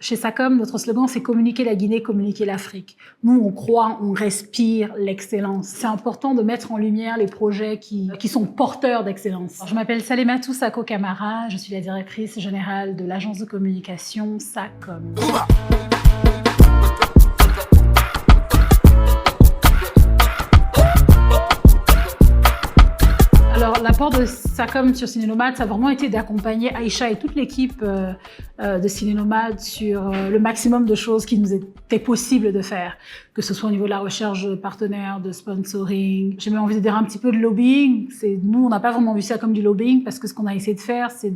Chez SACOM, notre slogan, c'est communiquer la Guinée, communiquer l'Afrique. Nous, on croit, on respire l'excellence. C'est important de mettre en lumière les projets qui sont porteurs d'excellence. Je m'appelle Salematou Sako Camara, je suis la directrice générale de l'agence de communication SACOM. Alors, l'apport de SACOM sur Ciné Nomade, ça a vraiment été d'accompagner Aïcha et toute l'équipe de Ciné Nomade sur le maximum de choses qui nous étaient possibles de faire, que ce soit au niveau de la recherche de partenaires, de sponsoring. J'ai même envie de dire un petit peu de lobbying. Nous, on n'a pas vraiment vu ça comme du lobbying parce que ce qu'on a essayé de faire, c'est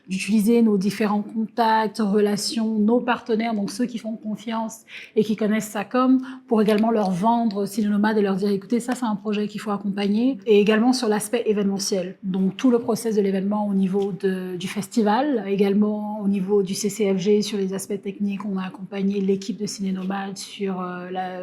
d'utiliser nos différents contacts, relations, nos partenaires, donc ceux qui font confiance et qui connaissent SACOM, pour également leur vendre Ciné Nomade et leur dire, écoutez, ça, c'est un projet qu'il faut accompagner. Et également sur l'aspect événementiel. Donc, tout le process de l'événement au niveau du festival, également au niveau du CCFG sur les aspects techniques. On a accompagné l'équipe de Ciné Nomade sur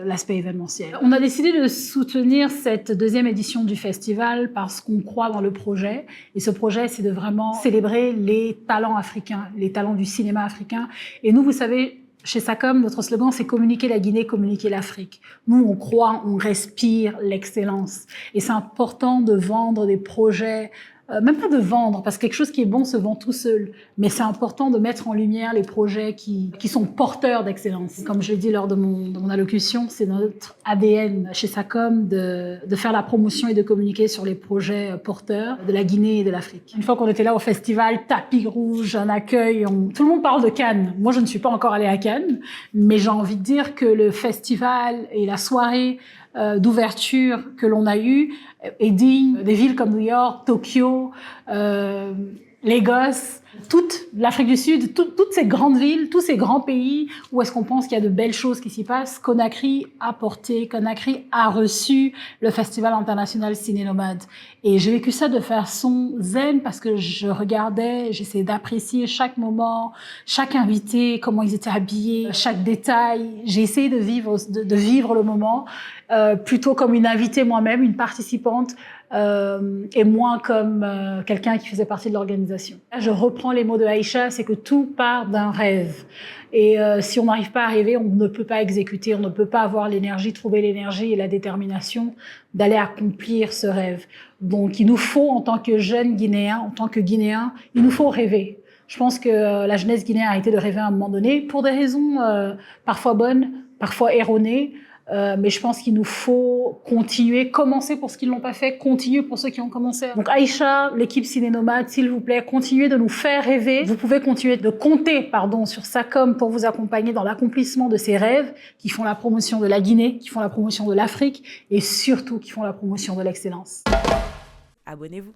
l'aspect événementiel. On a décidé de soutenir cette deuxième édition du festival parce qu'on croit dans le projet. Et ce projet, c'est de vraiment célébrer les talents africains, les talents du cinéma africain. Et nous, vous savez, chez SACOM, notre slogan, c'est communiquer la Guinée, communiquer l'Afrique. Nous, on croit, on respire l'excellence. Et c'est important de vendre des projets, même pas de vendre, parce que quelque chose qui est bon se vend tout seul. Mais c'est important de mettre en lumière les projets qui sont porteurs d'excellence. Comme je l'ai dit lors de mon allocution, c'est notre ADN chez SACOM de faire la promotion et de communiquer sur les projets porteurs de la Guinée et de l'Afrique. Une fois qu'on était là au festival, tapis rouge, un accueil, tout le monde parle de Cannes. Moi, je ne suis pas encore allée à Cannes, mais j'ai envie de dire que le festival et la soirée d'ouverture que l'on a eue est digne des villes comme New York, Tokyo, Lagos, toute l'Afrique du Sud, toutes ces grandes villes, tous ces grands pays où est-ce qu'on pense qu'il y a de belles choses qui s'y passent. Conakry a porté, Conakry a reçu le Festival international Ciné Nomade. Et j'ai vécu ça de façon zen parce que je regardais, j'essayais d'apprécier chaque moment, chaque invité, comment ils étaient habillés, chaque détail. J'ai essayé de vivre le moment plutôt comme une invitée moi-même, une participante, et moins comme quelqu'un qui faisait partie de l'organisation. Je reprends les mots de Aïcha, c'est que tout part d'un rêve. Et si on n'arrive pas à rêver, on ne peut pas exécuter, on ne peut pas avoir l'énergie, trouver l'énergie et la détermination d'aller accomplir ce rêve. Donc il nous faut, en tant que jeunes Guinéens, en tant que Guinéens, il nous faut rêver. Je pense que la jeunesse guinéenne a arrêté de rêver à un moment donné, pour des raisons parfois bonnes, parfois erronées. Mais je pense qu'il nous faut continuer, commencer pour ceux qui ne l'ont pas fait, continuer pour ceux qui ont commencé. Donc Aïcha, l'équipe Ciné Nomade, s'il vous plaît, continuez de nous faire rêver. Vous pouvez continuer de compter sur SACOM pour vous accompagner dans l'accomplissement de ces rêves qui font la promotion de la Guinée, qui font la promotion de l'Afrique et surtout qui font la promotion de l'excellence. Abonnez-vous.